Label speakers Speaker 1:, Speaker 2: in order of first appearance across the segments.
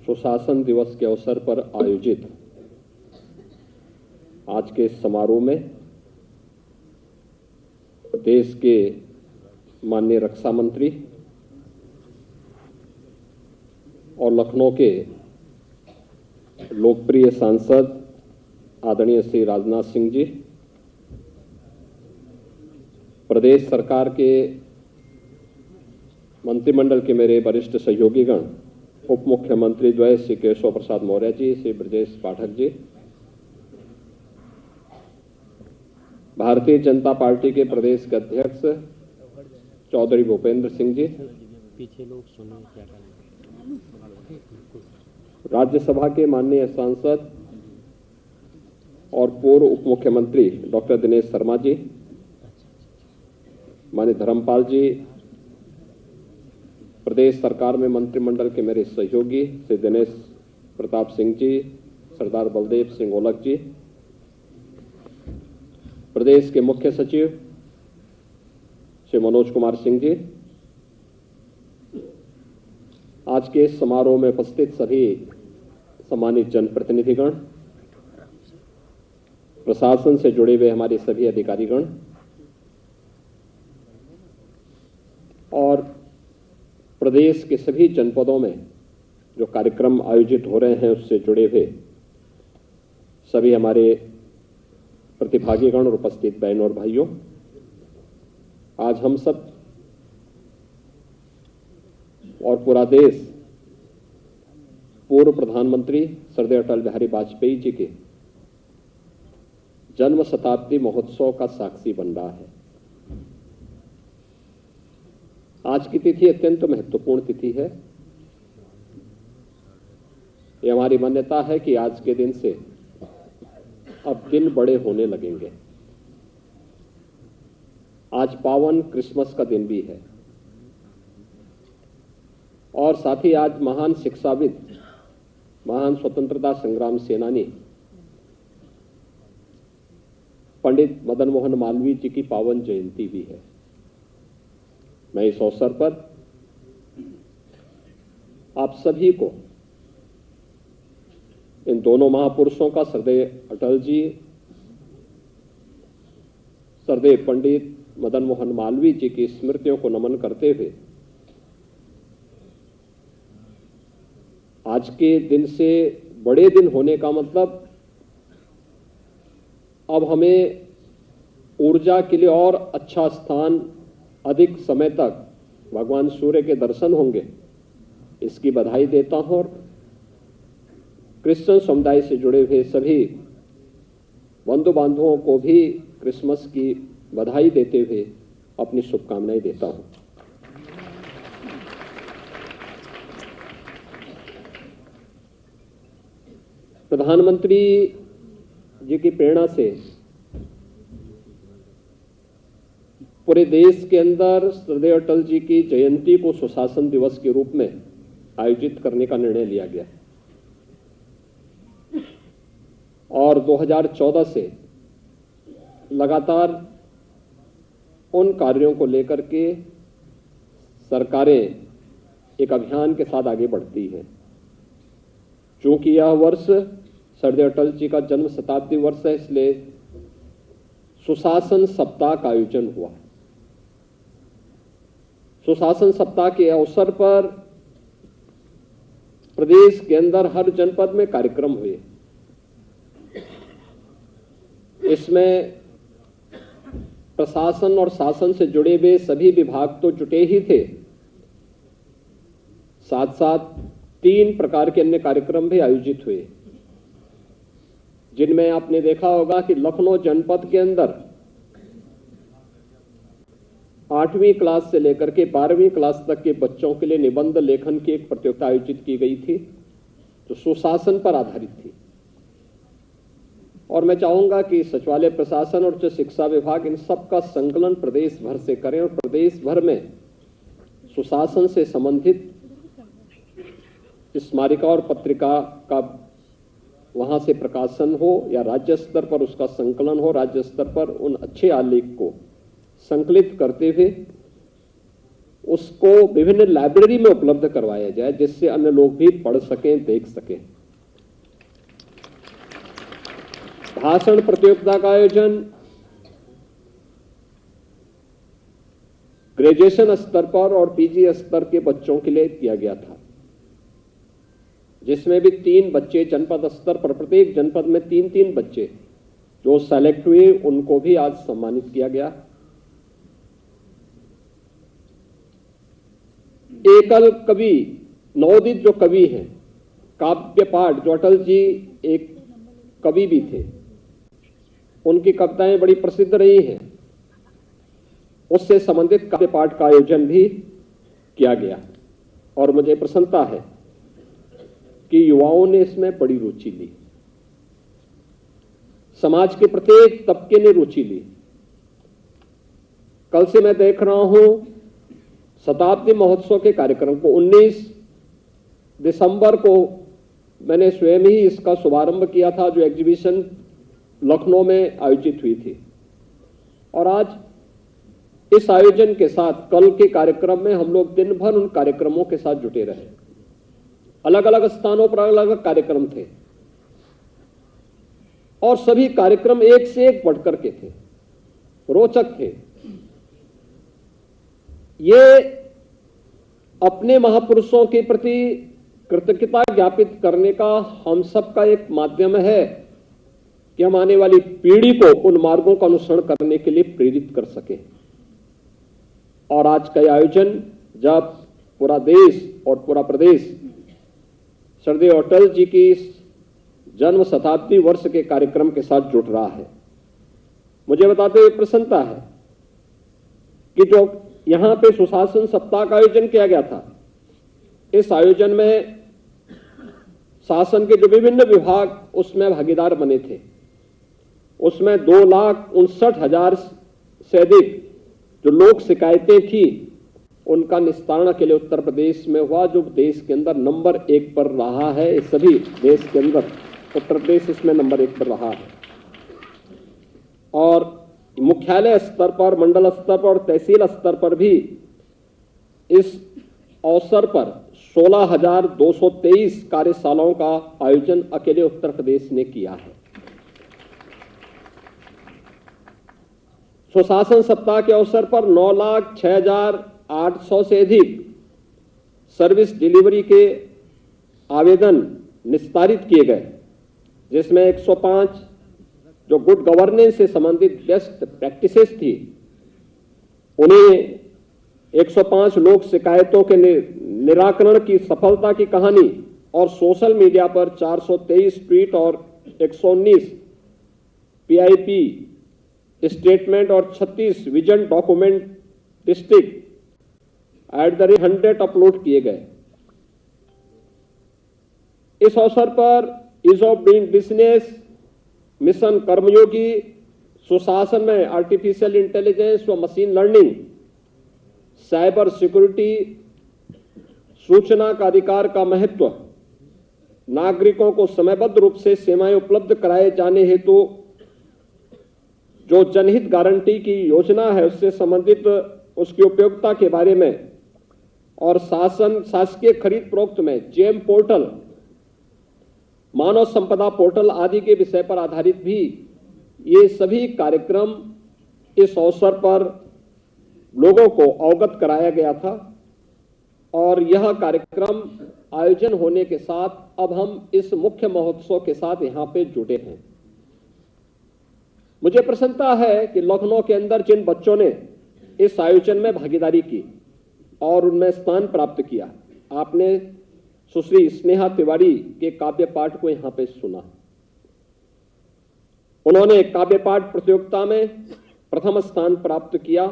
Speaker 1: सुशासन दिवस के अवसर पर आयोजित आज के समारोह में देश के माननीय रक्षा मंत्री और लखनऊ के लोकप्रिय सांसद आदरणीय श्री राजनाथ सिंह जी, प्रदेश सरकार के मंत्रिमंडल के मेरे वरिष्ठ सहयोगीगण, उप मुख्यमंत्री द्वय श्री केशव प्रसाद मौर्य जी, श्री ब्रजेश पाठक जी, भारतीय जनता पार्टी के प्रदेश के अध्यक्ष चौधरी भूपेंद्र सिंह जी,
Speaker 2: पीछे लोग सुने क्या करें,
Speaker 1: राज्यसभा के माननीय सांसद और पूर्व उप मुख्यमंत्री डॉक्टर दिनेश शर्मा जी, माननीय धर्मपाल जी, प्रदेश सरकार में मंत्रिमंडल के मेरे सहयोगी श्री दिनेश प्रताप सिंह जी, सरदार बलदेव सिंह ओलख जी, प्रदेश के मुख्य सचिव श्री मनोज कुमार सिंह जी, आज के इस समारोह में उपस्थित सभी सम्मानित जनप्रतिनिधिगण, प्रशासन से जुड़े हुए हमारे सभी अधिकारीगण और प्रदेश के सभी जनपदों में जो कार्यक्रम आयोजित हो रहे हैं उससे जुड़े हुए सभी हमारे प्रतिभागीगण और उपस्थित बहनों और भाइयों, आज हम सब और पूरा देश पूर्व प्रधानमंत्री श्रद्धेय अटल बिहारी वाजपेयी जी के जन्म शताब्दी महोत्सव का साक्षी बन रहा है। आज की तिथि अत्यंत महत्वपूर्ण तिथि है। ये हमारी मान्यता है कि आज के दिन से अब दिन बड़े होने लगेंगे। आज पावन क्रिसमस का दिन भी है और साथ ही आज महान शिक्षाविद, महान स्वतंत्रता संग्राम सेनानी पंडित मदन मोहन मालवीय जी की पावन जयंती भी है। मैं इस अवसर पर आप सभी को इन दोनों महापुरुषों का, श्रद्धेय अटल जी, श्रद्धेय पंडित मदन मोहन मालवीय जी की स्मृतियों को नमन करते हुए आज के दिन से बड़े दिन होने का मतलब अब हमें ऊर्जा के लिए और अच्छा स्थान, अधिक समय तक भगवान सूर्य के दर्शन होंगे, इसकी बधाई देता हूं और क्रिश्चियन समुदाय से जुड़े हुए सभी बंधु बांधवों को भी क्रिसमस की बधाई देते हुए अपनी शुभकामनाएं देता हूं। प्रधानमंत्री जी की प्रेरणा से पूरे देश के अंदर श्रद्धेय अटल जी की जयंती को सुशासन दिवस के रूप में आयोजित करने का निर्णय लिया गया और 2014 से लगातार उन कार्यों को लेकर के सरकारें एक अभियान के साथ आगे बढ़ती हैं। चूंकि यह वर्ष श्रद्धेय अटल जी का जन्म शताब्दी वर्ष है, इसलिए सुशासन सप्ताह का आयोजन हुआ। सुशासन सप्ताह के अवसर पर प्रदेश के अंदर हर जनपद में कार्यक्रम हुए। इसमें प्रशासन और शासन से जुड़े हुए सभी विभाग तो जुटे ही थे, साथ साथ 3 प्रकार के अन्य कार्यक्रम भी आयोजित हुए, जिनमें आपने देखा होगा कि लखनऊ जनपद के अंदर 8वीं क्लास से लेकर के 12वीं क्लास तक के बच्चों के लिए निबंध लेखन की एक प्रतियोगिता आयोजित की गई थी, जो सुशासन पर आधारित थी। और मैं चाहूंगा कि सचिवालय प्रशासन और उच्च शिक्षा विभाग इन सब का संकलन प्रदेश भर से करें और प्रदेश भर में सुशासन से संबंधित स्मारिका और पत्रिका का वहां से प्रकाशन हो या राज्य स्तर पर उसका संकलन हो, राज्य स्तर पर उन अच्छे आलेख को संकलित करते हुए उसको विभिन्न लाइब्रेरी में उपलब्ध करवाया जाए, जिससे अन्य लोग भी पढ़ सकें, देख सकें। भाषण प्रतियोगिता का आयोजन ग्रेजुएशन स्तर पर और पीजी स्तर के बच्चों के लिए किया गया था, जिसमें भी 3 बच्चे जनपद स्तर पर, प्रत्येक जनपद में 3-3 बच्चे जो सेलेक्ट हुए, उनको भी आज सम्मानित किया गया। एकल कवि, नवोदित जो कवि हैं, काव्य पाठ, जो अटल जी एक कवि भी थे, उनकी कविताएं बड़ी प्रसिद्ध रही हैं, उससे संबंधित काव्य पाठ का आयोजन भी किया गया। और मुझे प्रसन्नता है कि युवाओं ने इसमें बड़ी रुचि ली, समाज के प्रत्येक तबके ने रुचि ली। कल से मैं देख रहा हूं शताब्दी महोत्सव के कार्यक्रम को 19 दिसंबर को मैंने स्वयं ही इसका शुभारंभ किया था, जो एग्जीबिशन लखनऊ में आयोजित हुई थी। और आज इस आयोजन के साथ कल के कार्यक्रम में हम लोग दिन भर उन कार्यक्रमों के साथ जुटे रहे। अलग अलग स्थानों पर अलग अलग कार्यक्रम थे और सभी कार्यक्रम एक से एक बढ़कर के थे, रोचक थे। ये अपने महापुरुषों के प्रति कृतज्ञता ज्ञापित करने का हम सबका एक माध्यम है कि हम आने वाली पीढ़ी को उन मार्गों का अनुसरण करने के लिए प्रेरित कर सकें। और आज का आयोजन जब पूरा देश और पूरा प्रदेश श्रद्धेय अटल जी की जन्म शताब्दी वर्ष के कार्यक्रम के साथ जुट रहा है, मुझे बताते हुए प्रसन्नता है कि जो यहां पे सुशासन सप्ताह का आयोजन किया गया था, इस आयोजन में शासन के जो विभिन्न विभाग उसमें भागीदार बने थे, उसमें 2,59,000 से अधिक जो लोक शिकायतें थी, उनका निस्तारण के लिए उत्तर प्रदेश में हुआ, जो देश के अंदर नंबर 1 पर रहा है। इस सभी देश के अंदर उत्तर प्रदेश इसमें नंबर 1 पर रहा है। और मुख्यालय स्तर पर, मंडल स्तर पर और तहसील स्तर पर भी इस अवसर पर 16,223 कार्यशालाओं का आयोजन अकेले उत्तर प्रदेश ने किया है। सुशासन सप्ताह के अवसर पर 9,06,800 से अधिक सर्विस डिलीवरी के आवेदन निस्तारित किए गए, जिसमें 105 जो गुड गवर्नेंस से संबंधित बेस्ट प्रैक्टिसेस थी, उन्हें 105 लोक शिकायतों के निराकरण की सफलता की कहानी और सोशल मीडिया पर 423 ट्वीट और 119 पीआईपी स्टेटमेंट और 36 विजन डॉक्यूमेंट डिस्ट्रिक्ट @100 अपलोड किए गए। इस अवसर पर ease of doing business mission Karmayogi, सुशासन में आर्टिफिशियल इंटेलिजेंस व मशीन लर्निंग, साइबर सिक्योरिटी, सूचना का अधिकार का महत्व, नागरिकों को समयबद्ध रूप से सेवाएं उपलब्ध कराए जाने हेतु जो जनहित गारंटी की योजना है, उससे संबंधित उसकी उपयोगिता के बारे में, और शासकीय खरीद प्रोक्त में जेम पोर्टल, मानव संपदा पोर्टल आदि के विषय पर आधारित भी ये सभी कार्यक्रम इस अवसर पर लोगों को अवगत कराया गया था। और यह कार्यक्रम आयोजन होने के साथ अब हम इस मुख्य महोत्सव के साथ यहां पे जुड़े हैं। मुझे प्रसन्नता है कि लखनऊ के अंदर जिन बच्चों ने इस आयोजन में भागीदारी की और उनमें स्थान प्राप्त किया, आपने सुश्री स्नेहा तिवारी के काव्य पाठ को यहां पे सुना। उन्होंने काव्य पाठ प्रतियोगिता में प्रथम स्थान प्राप्त किया।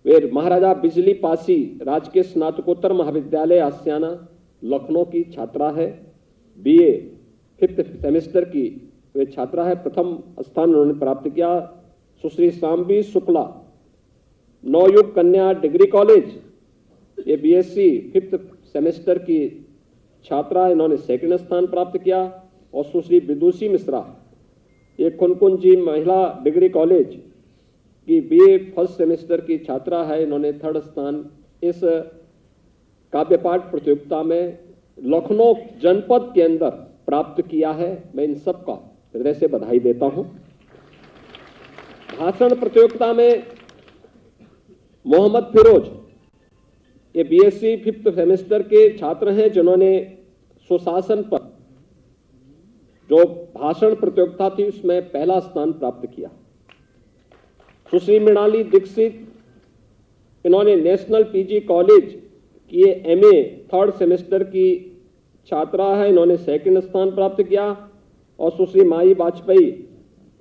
Speaker 1: वे महाराजा बिजली पासी राजकीय स्नातकोत्तर महाविद्यालय आसियाना लखनऊ की छात्रा है, बीए 5th सेमेस्टर की वे छात्रा है, प्रथम स्थान उन्होंने प्राप्त किया। सुश्री शाम्बी शुक्ला नवयुग कन्या डिग्री कॉलेज, ये बीएससी 5th सेमेस्टर की छात्रा, इन्होंने 2nd स्थान प्राप्त किया। और सुश्री विदुषी मिश्रा, ये कुनकुन जी महिला डिग्री कॉलेज की बीए 1st सेमेस्टर की छात्रा है, इन्होंने 3rd स्थान इस काव्य पाठ प्रतियोगिता में लखनऊ जनपद के अंदर प्राप्त किया है, मैं इन सबका हृदय से बधाई देता हूं। भाषण प्रतियोगिता में मोहम्मद फिरोज, ये बीएससी 5th सेमेस्टर के छात्र हैं, जिन्होंने सुशासन पर जो भाषण प्रतियोगिता थी उसमें पहला स्थान प्राप्त किया। सुश्री मृणाली दीक्षित, इन्होंने नेशनल पीजी कॉलेज की एमए 3rd सेमेस्टर की छात्रा है, इन्होंने 2nd स्थान प्राप्त किया। और सुश्री माई वाजपेयी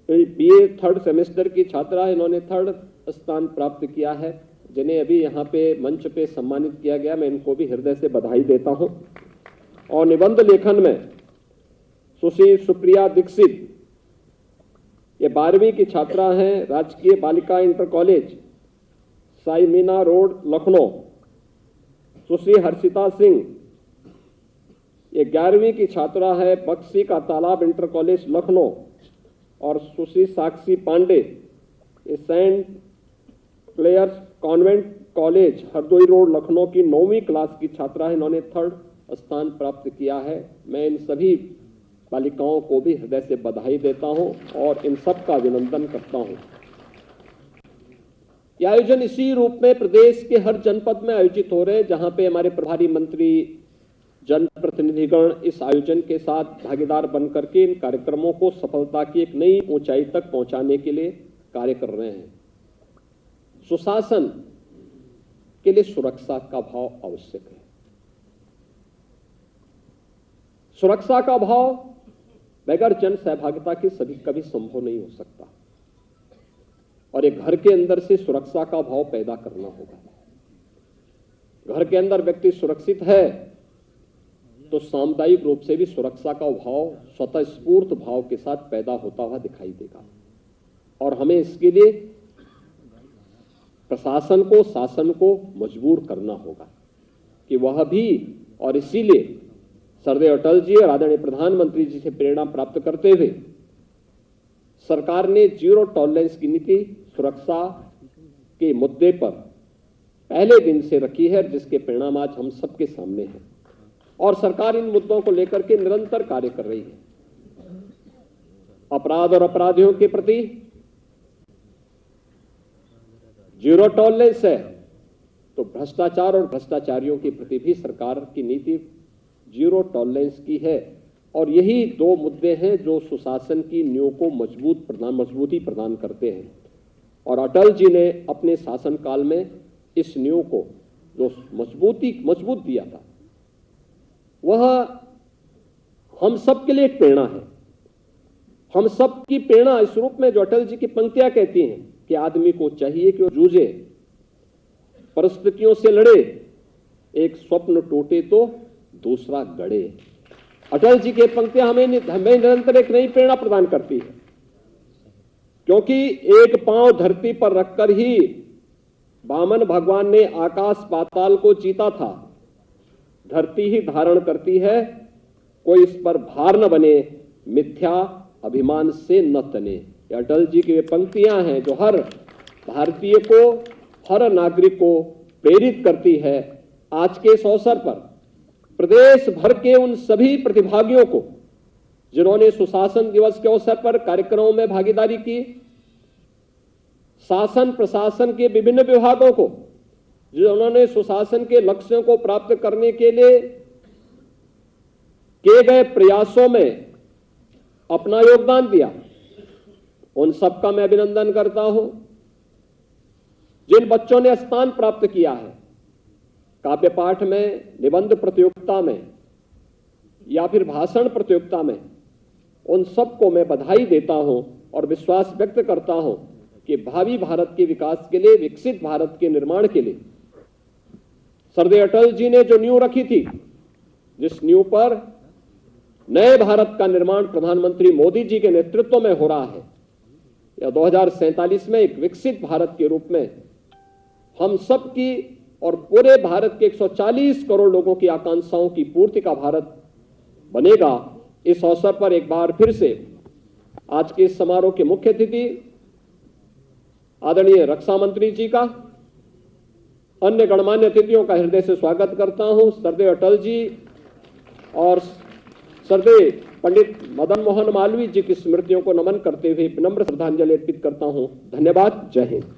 Speaker 1: बीए 3rd सेमेस्टर की छात्रा है, इन्होंने 3rd स्थान प्राप्त किया है, जिन्हें अभी यहाँ पे मंच पे सम्मानित किया गया। मैं इनको भी हृदय से बधाई देता हूं। और निबंध लेखन में सुश्री सुप्रिया दीक्षित, ये 12वीं की छात्रा हैं, राजकीय बालिका inter college Sai Meena road Lucknow. Sushri Harshita Singh, ये 11वीं की छात्रा है, बक्सी का तालाब इंटर कॉलेज लखनऊ। और सुश्री साक्षी पांडे, ये Saint Clare's convent college Hardoi road Lucknow की 9वीं क्लास की छात्रा है, इन्होंने 3rd स्थान प्राप्त किया है। मैं इन सभी बालिकाओं को भी हृदय से बधाई देता हूं और इन सब का अभिनंदन करता हूं। यह आयोजन इसी रूप में प्रदेश के हर जनपद में आयोजित हो रहे हैं, जहां पे हमारे प्रभारी मंत्री, जनप्रतिनिधिगण इस आयोजन के साथ भागीदार बनकर के इन कार्यक्रमों को सफलता की एक नई ऊंचाई तक पहुंचाने के लिए कार्य कर रहे हैं। सुशासन के लिए सुरक्षा का भाव आवश्यक है। सुरक्षा का भाव बगैर जन सहभागिता के कभी संभव नहीं हो सकता और एक घर के अंदर से सुरक्षा का भाव पैदा करना होगा। घर के अंदर व्यक्ति सुरक्षित है तो सामुदायिक रूप से भी सुरक्षा का भाव स्वतः स्फूर्त भाव के साथ पैदा होता हुआ दिखाई देगा। और हमें इसके लिए प्रशासन को, शासन को मजबूर करना होगा कि वह भी, और इसीलिए सरदेव अटल जी और आदरणीय प्रधानमंत्री जी से प्रेरणा प्राप्त करते हुए सरकार ने 0 टॉलरेंस की नीति सुरक्षा के मुद्दे पर पहले दिन से रखी है, जिसके परिणाम आज हम सबके सामने हैं। और सरकार इन मुद्दों को लेकर के निरंतर कार्य कर रही है। अपराध और अपराधियों के प्रति 0 टॉलरेंस है, तो भ्रष्टाचार और भ्रष्टाचारियों के प्रति भी सरकार की नीति 0 टॉलरेंस की है। और यही 2 मुद्दे हैं जो सुशासन की नींव को मजबूती प्रदान करते हैं। और अटल जी ने अपने शासनकाल में इस नींव को जो मजबूत दिया था, वह हम सब के लिए एक प्रेरणा है। हम सब की प्रेरणा इस रूप में जो अटल जी की पंक्तियां कहती हैं कि आदमी को चाहिए कि वो जूझे, परिस्थितियों से लड़े, एक स्वप्न टूटे तो दूसरा गढ़े। अटल जी की पंक्तियां हमें निरंतर एक नई प्रेरणा प्रदान करती है, क्योंकि एक पांव धरती पर रखकर ही वामन भगवान ने आकाश पाताल को जीता था। धरती ही धारण करती है, कोई इस पर भार न बने, मिथ्या अभिमान से न तने। ये अटल जी की वे पंक्तियां हैं जो हर भारतीय को, हर नागरिक को प्रेरित करती है। आज के इस अवसर पर प्रदेश भर के उन सभी प्रतिभागियों को जिन्होंने सुशासन दिवस के अवसर पर कार्यक्रमों में भागीदारी की, शासन प्रशासन के विभिन्न विभागों को जिन्होंने सुशासन के लक्ष्यों को प्राप्त करने के लिए किए गए प्रयासों में अपना योगदान दिया, उन सबका मैं अभिनंदन करता हूं। जिन बच्चों ने स्थान प्राप्त किया है काव्य पाठ में, निबंध प्रतियोगिता में या फिर भाषण प्रतियोगिता में, उन सबको मैं बधाई देता हूं और विश्वास व्यक्त करता हूं कि भावी भारत के विकास के लिए, विकसित भारत के निर्माण के लिए सरदेव अटल जी ने जो नींव रखी थी, जिस नींव पर नए भारत का निर्माण प्रधानमंत्री मोदी जी के नेतृत्व में हो रहा है, या 2047 में एक विकसित भारत के रूप में हम सब की और पूरे भारत के 140 करोड़ लोगों की आकांक्षाओं की पूर्ति का भारत बनेगा। इस अवसर पर एक बार फिर से आज के इस समारोह के मुख्य अतिथि आदरणीय रक्षा मंत्री जी का, अन्य गणमान्य अतिथियों का हृदय से स्वागत करता हूं। सरदेव अटल जी और सरदेव पंडित मदन मोहन मालवीय जी की स्मृतियों को नमन करते हुए विनम्र श्रद्धांजलि अर्पित करता हूं। धन्यवाद। जय हिंद।